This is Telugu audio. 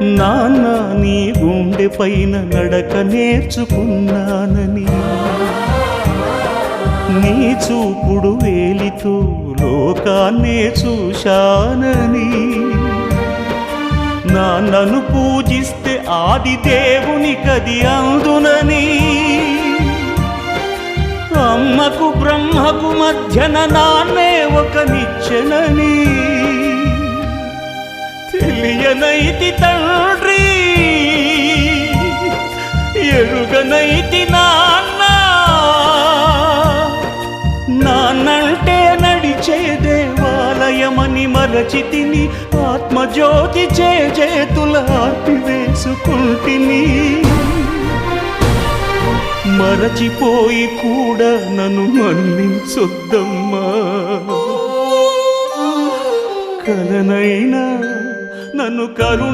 నాన్న నీ గుండె పైన నడక నేర్చుకున్నానని, నీ చూపుడు వేలితో లోకాన్నే చూశానని, నాన్నను పూజిస్తే ఆది దేవుని కది అందునని, అమ్మకు బ్రహ్మకు మధ్యన నాన్నే ఒక నిచ్చెనని తెలియనైతి తండ్రి, ఎరుగనైతి నాన్న. నాన్నంటే నడిచే దేవాలయమని మరచితిని, ఆత్మజ్యోతి చేతుల ఆపివేసుకుంటిని. మరచిపోయి కూడా నన్ను మన్నించొద్దమ్మా, కలనైనా నన్ను కరుణి